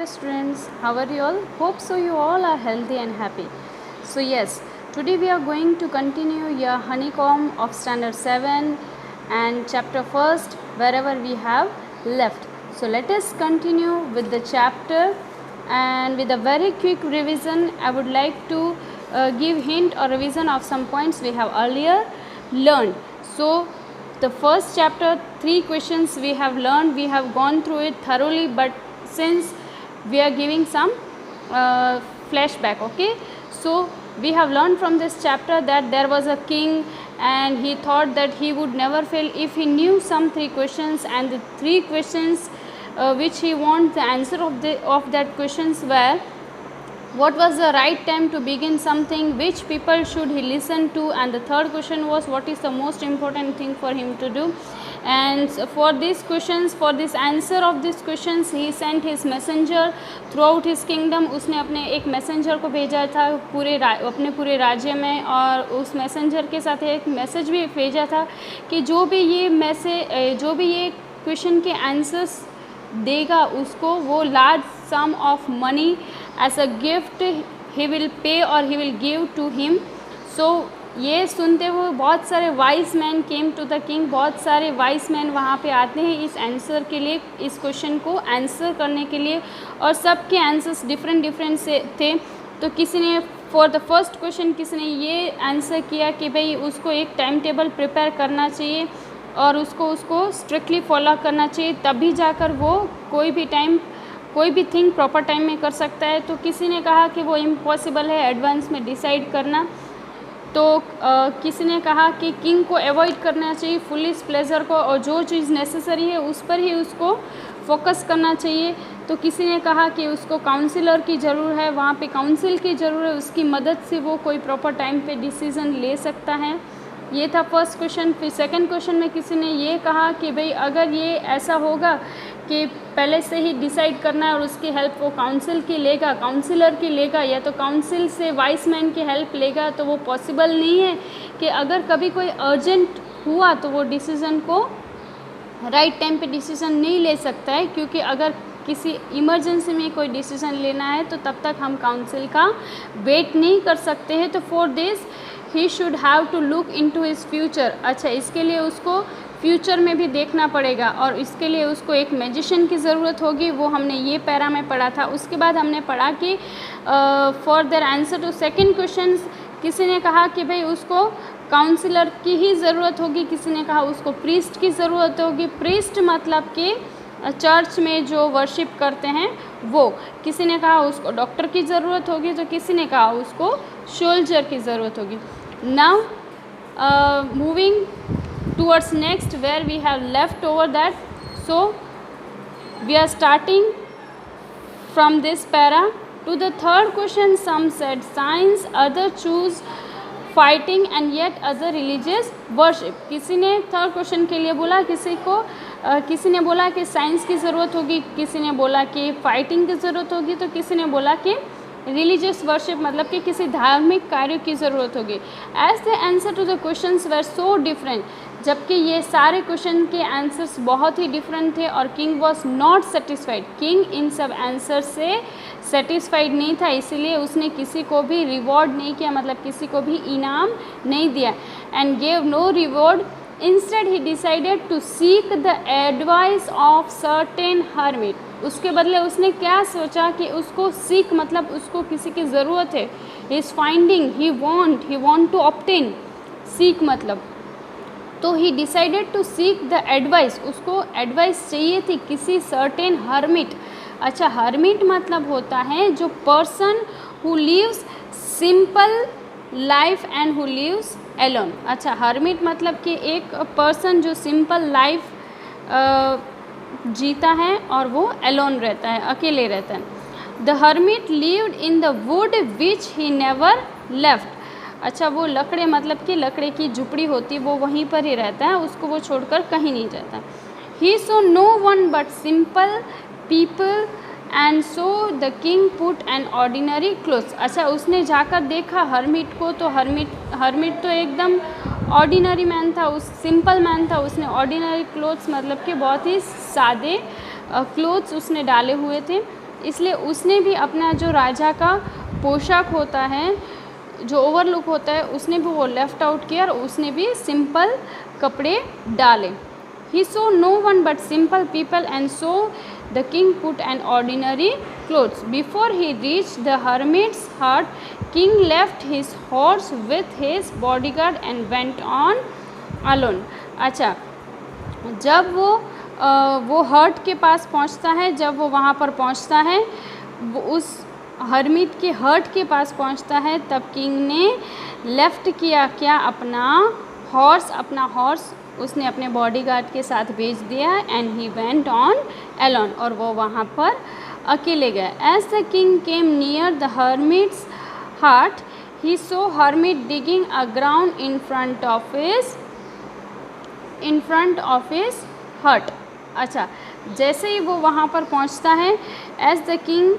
dear students, how are you all? Hope so you all are healthy and happy. So yes, today we are going to continue your honeycomb of standard 7 and chapter 1st wherever we have left. So let us continue with the chapter, and with a very quick revision I would like to give hint or revision of some points we have earlier learned. So the first chapter, 3 questions we have learned, we have gone through it thoroughly, but since we are giving some flashback, okay. So we have learned from this chapter that there was a king and he thought that he would never fail if he knew some 3 questions, and the 3 questions which he wants the answer of that questions were: what was the right time to begin something, which people should he listen to, and the third question was what is the most important thing for him to do. And for these questions, for this answer of these questions, he sent his messenger throughout his kingdom. उसने अपने एक messenger को भेजा था अपने पूरे राज्य में, और उस मैसेंजर के साथ एक मैसेज भी भेजा था कि जो भी ये क्वेश्चन के आंसर्स देगा उसको वो large sum of money as a gift he will pay और he will give to him. So ये सुनते हुए बहुत सारे wise man came to the king. बहुत सारे वाइज मैन वहाँ पे आते हैं इस आंसर के लिए, इस क्वेश्चन को आंसर करने के लिए, और सबके आंसर्स डिफरेंट से थे. तो किसी ने फॉर द फर्स्ट क्वेश्चन किसी ने ये आंसर किया कि भाई उसको एक टाइम टेबल प्रिपेयर करना चाहिए और उसको स्ट्रिक्टली फॉलो करना चाहिए, तभी जाकर वो कोई भी थिंग प्रॉपर टाइम में कर सकता है. तो किसी ने कहा कि वो इम्पॉसिबल है एडवांस में डिसाइड करना. तो किसी ने कहा कि किंग को अवॉइड करना चाहिए फुलिश प्लेजर को, और जो चीज़ नेसेसरी है उस पर ही उसको फोकस करना चाहिए. तो किसी ने कहा कि उसको काउंसिलर की ज़रूरत है, वहाँ पे काउंसिल की ज़रूरत है, उसकी मदद से वो कोई प्रॉपर टाइम पे डिसीज़न ले सकता है. ये था फर्स्ट क्वेश्चन. फिर सेकंड क्वेश्चन में किसी ने ये कहा कि भाई अगर ये ऐसा होगा कि पहले से ही डिसाइड करना है और उसकी हेल्प वो काउंसिलर की लेगा या तो काउंसिल से वाइस मैन की हेल्प लेगा, तो वो पॉसिबल नहीं है कि अगर कभी कोई अर्जेंट हुआ तो वो डिसीज़न को राइट टाइम पे डिसीज़न नहीं ले सकता है, क्योंकि अगर किसी इमरजेंसी में कोई डिसीज़न लेना है तो तब तक हम काउंसिल का वेट नहीं कर सकते हैं. तो for this he should have to look into his future. अच्छा, इसके लिए उसको फ्यूचर में भी देखना पड़ेगा, और इसके लिए उसको एक मैजिशियन की ज़रूरत होगी. वो हमने ये पैरा में पढ़ा था. उसके बाद हमने पढ़ा कि for their answer to second question किसी ने कहा कि भाई उसको काउंसिलर की ही ज़रूरत होगी, किसी ने कहा उसको प्रीस्ट की ज़रूरत होगी. प्रीस्ट मतलब कि चर्च में जो वर्शिप करते हैं वो. किसी ने कहा उसको डॉक्टर की ज़रूरत होगी, तो किसी ने कहा उसको सोल्जर की ज़रूरत होगी. Now moving towards next where we have left over that. So we are starting from this para to the third question. Some said science, other choose fighting and yet other religious worship. किसी ने third question के लिए बोला, किसी ने बोला कि science की ज़रूरत होगी, किसी ने बोला कि फाइटिंग की ज़रूरत होगी, तो किसी ने बोला कि रिलीजियस वर्शिप मतलब कि किसी धार्मिक कार्य की ज़रूरत होगी. As the answer to the questions were so different, जबकि ये सारे क्वेश्चन के आंसर्स बहुत ही डिफरेंट थे, और king was not satisfied. King in सब आंसर से सेटिस्फाइड नहीं था, इसीलिए उसने किसी को भी रिवॉर्ड नहीं किया, मतलब किसी को भी इनाम नहीं दिया. And gave no reward. Instead he decided to seek the advice of certain hermit. उसके बदले उसने क्या सोचा कि उसको सीक मतलब उसको किसी की ज़रूरत है. Is finding he want to obtain. Seek मतलब तो he decided to seek the advice. उसको एडवाइस चाहिए थी किसी सर्टेन हर्मिट. अच्छा, हर्मिट मतलब होता है जो person who lives simple life and who lives alone. अच्छा, हर्मिट मतलब कि एक पर्सन जो सिंपल लाइफ जीता है और वो एलोन रहता है, अकेले रहता है. The hermit lived in the wood which he never left. अच्छा, वो लकड़े मतलब कि लकड़े की झुपड़ी होती, वो वहीं पर ही रहता है, उसको वो छोड़कर कहीं नहीं जाता. He saw no one but simple people and so the king put on ordinary clothes. अच्छा, उसने जाकर देखा हर्मिट को, तो हर्मिट तो एकदम ऑर्डिनरी मैन था, उस सिंपल मैन था. उसने ऑर्डिनरी क्लोथ्स मतलब कि बहुत ही सादे क्लोथ्स उसने डाले हुए थे. इसलिए उसने भी अपना जो राजा का पोशाक होता है, जो ओवरलुक होता है, उसने भी वो लेफ्ट आउट किया और उसने भी सिंपल कपड़े डाले। He saw no one but simple people and so the king put an ordinary clothes. Before he reached the hermit's hut, king left his horse with his bodyguard and went on alone. अच्छा, जब वो hurt के पास पहुंचता है, जब वो वहाँ पर पहुंचता है, वो उस हर्मिट के हर्ट के पास पहुंचता है, तब किंग ने लेफ्ट किया क्या, अपना हॉर्स उसने अपने बॉडीगार्ड के साथ भेज दिया and he went on alone, और वो वहाँ पर अकेले गए। As the king came near the hermit's hut he saw hermit digging a ground in front of his hut. अच्छा, जैसे ही वो वहाँ पर पहुँचता है, as the king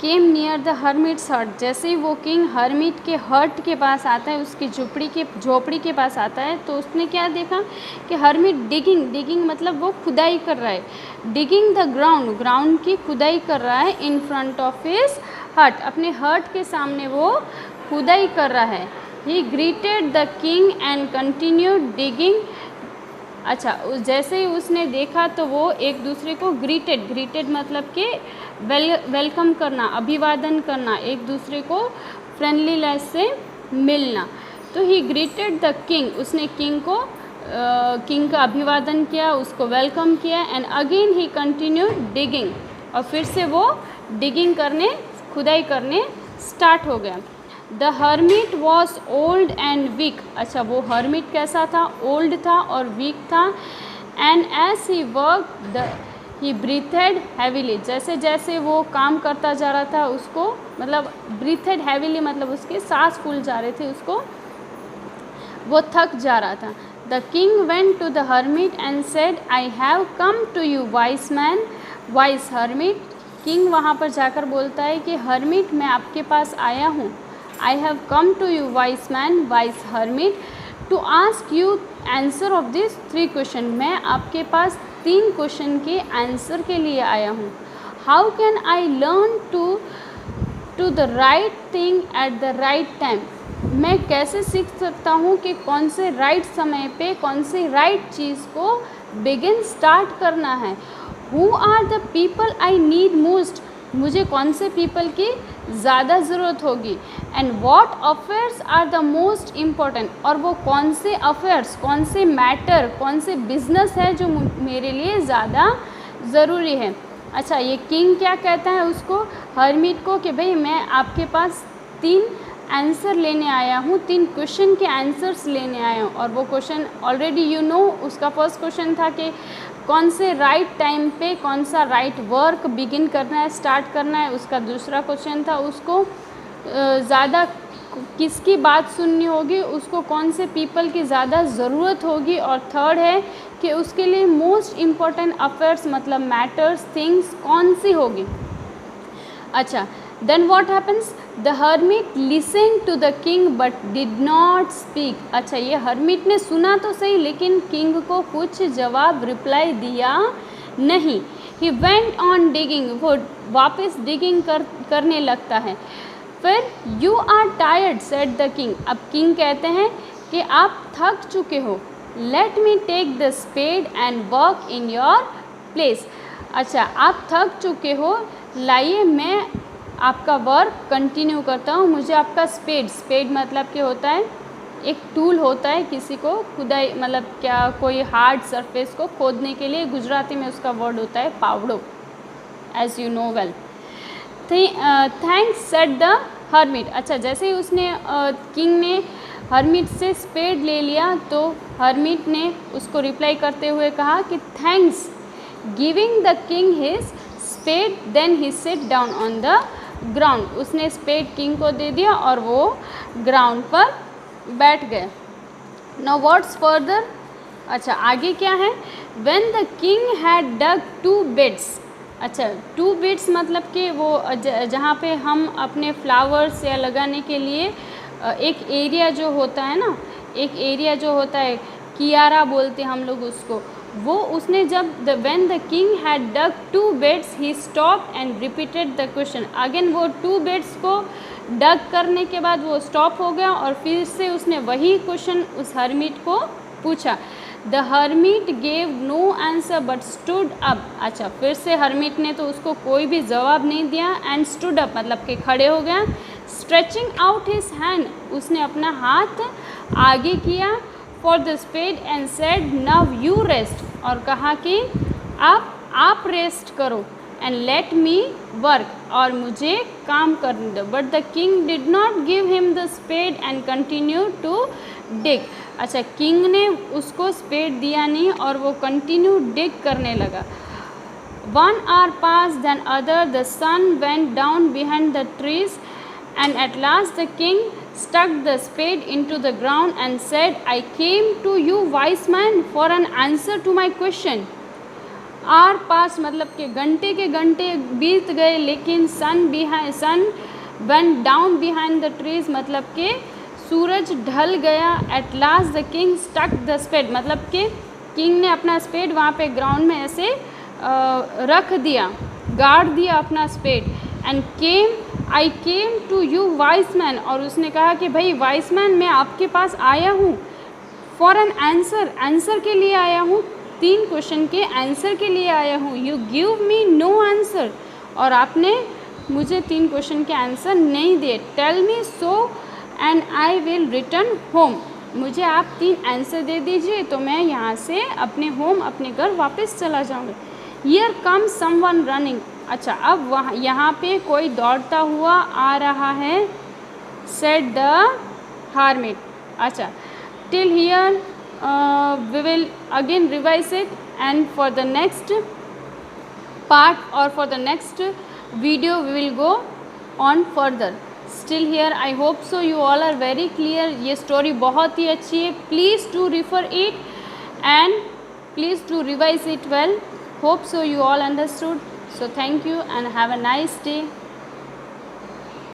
came near the hermit's hut, जैसे ही वो किंग हर्मिट के हट के पास आता है, उसकी झोपड़ी के पास आता है, तो उसने क्या देखा कि हर्मिट डिगिंग मतलब वो खुदाई कर रहा है, डिगिंग द ग्राउंड की खुदाई कर रहा है, इन फ्रंट ऑफ हिज हट, अपने हट के सामने वो खुदाई कर रहा है। ही greeted the king and continued digging. अच्छा, जैसे ही उसने देखा तो वो एक दूसरे को ग्रीटेड मतलब कि वेलकम करना, अभिवादन करना, एक दूसरे को फ्रेंडलीनेस से मिलना। तो ही ग्रीटेड द किंग, उसने किंग का अभिवादन किया, उसको वेलकम किया, and again he continued digging, और फिर से वो खुदाई करने स्टार्ट हो गया। The hermit was old and weak. अच्छा, वो हर्मिट कैसा था, ओल्ड था और वीक था। And as he work he breathed heavily, जैसे जैसे वो काम करता जा रहा था, उसको मतलब ब्रीथेड हैवीली मतलब उसके सांस फूल जा रहे थे, उसको वो थक जा रहा था। The king went to the hermit and said I have come to you wise man, wise hermit. King वहाँ पर जाकर बोलता है कि हर्मिट, मैं आपके पास आया हूँ। I have come to you, wise man, wise hermit, to ask you answer of these 3 question. मैं आपके पास 3 क्वेश्चन के आंसर के लिए आया हूँ। How can I learn to the right thing at the right time? मैं कैसे सीख सकता हूँ कि कौन से राइट समय पे कौन से राइट चीज़ को स्टार्ट करना है। Who are the people I need most? मुझे कौन से पीपल की ज़्यादा ज़रूरत होगी। And what affairs are the most important, और वो कौन से अफेयर्स, कौन से मैटर, कौन से बिजनेस है जो मेरे लिए ज़्यादा ज़रूरी है। अच्छा, ये किंग क्या कहता है उसको, हर्मिट को, कि भाई मैं आपके पास 3 आंसर लेने आया हूँ, 3 क्वेश्चन के आंसर्स लेने आया हूँ। और वो क्वेश्चन ऑलरेडी उसका फर्स्ट क्वेश्चन था कि कौन से राइट टाइम पे कौन सा राइट वर्क बिगिन करना है, स्टार्ट करना है। उसका दूसरा क्वेश्चन था उसको ज़्यादा किसकी बात सुननी होगी, उसको कौन से पीपल की ज़्यादा ज़रूरत होगी। और थर्ड है कि उसके लिए मोस्ट इम्पॉर्टेंट अफेयर्स मतलब मैटर्स, थिंग्स कौन सी होगी। अच्छा, then what happens, the hermit listen to the king but did not speak. अच्छा, ये हर्मिट ने सुना तो सही, लेकिन किंग को कुछ जवाब रिप्लाई दिया नहीं। ही वेंट ऑन डिगिंग, वो वापस डिगिंग करने लगता है। फिर you are tired said the king, अब किंग कहते हैं कि आप थक चुके हो। Let me take the spade and work in your place. अच्छा, आप थक चुके हो, लाइए मैं आपका वर्क कंटिन्यू करता हूँ। मुझे आपका स्पेड मतलब क्या होता है, एक टूल होता है किसी को खुदाई मतलब क्या कोई हार्ड सरफेस को खोदने के लिए, गुजराती में उसका वर्ड होता है पावड़ो, as you know well. Thanks said the hermit. अच्छा, जैसे ही उसने किंग ने हर्मिट से स्पेड ले लिया तो हर्मिट ने उसको रिप्लाई करते हुए कहा कि thanks, giving the king his spade then he sit down on the ground. उसने स्पेड किंग को दे दिया और वो ग्राउंड पर बैठ गए। नाउ व्हाट्स फर्दर, अच्छा आगे क्या है, when the king had dug 2 bits. अच्छा, 2 बिट्स मतलब कि वो जहाँ पे हम अपने फ्लावर्स या लगाने के लिए एक एरिया जो होता है ना, एक एरिया जो होता है कियारा बोलते हैं हम लोग उसको, वो उसने जब when the king had dug 2 beds he stopped and repeated the question. Again वो 2 beds को डग करने के बाद वो स्टॉप हो गया और फिर से उसने वही क्वेश्चन उस हर्मिट को पूछा. The hermit gave no answer but stood up. अच्छा, फिर से हर्मिट ने तो उसको कोई भी जवाब नहीं दिया. एंड स्टूड अप मतलब कि खड़े हो गया. स्ट्रेचिंग आउट हिज हैंड, उसने अपना हाथ आगे किया for the spade and said now you rest, और कहा कि आप रेस्ट करो. एंड लेट मी वर्क, और मुझे काम करने दो. But the king did not give him the spade and continue to dig. अच्छा, किंग ने उसको स्पेड दिया नहीं और वो कंटिन्यू डिग करने लगा. 1 hour passed, then other. The sun went down behind the trees, and at last the king stuck the spade into the ground and said, I came to you, wise man, for an answer to my question. आर पास मतलब कि घंटे के घंटे बीत गए, लेकिन sun went down behind the trees मतलब कि सूरज ढल गया. At last the king stuck the spade मतलब कि किंग ने अपना स्पेड वहाँ पे ग्राउंड में ऐसे रख दिया, गाड़ दिया अपना spade. And I came to you wise man, और उसने कहा कि भाई वाइस मैन, मैं आपके पास आया हूँ. फॉर एन आंसर के लिए आया हूँ, 3 क्वेश्चन के आंसर के लिए आया हूँ. You give me no answer, और आपने मुझे 3 क्वेश्चन के आंसर नहीं दिए. Tell me so and I will return home, मुझे आप 3 आंसर दे दीजिए तो मैं यहाँ से अपने होम, अपने घर वापस चला जाऊँगा. Here come someone running. अच्छा, अब वहाँ यहाँ पे कोई दौड़ता हुआ आ रहा है. Said the hermit. अच्छा, till here we will again revise it, and for the next part or for the next video we will go on further. Still here I hope so you all are very clear. ये story बहुत ही अच्छी है. Please to refer it and please to revise it well. Hope so you all understood. So thank you and have a nice day.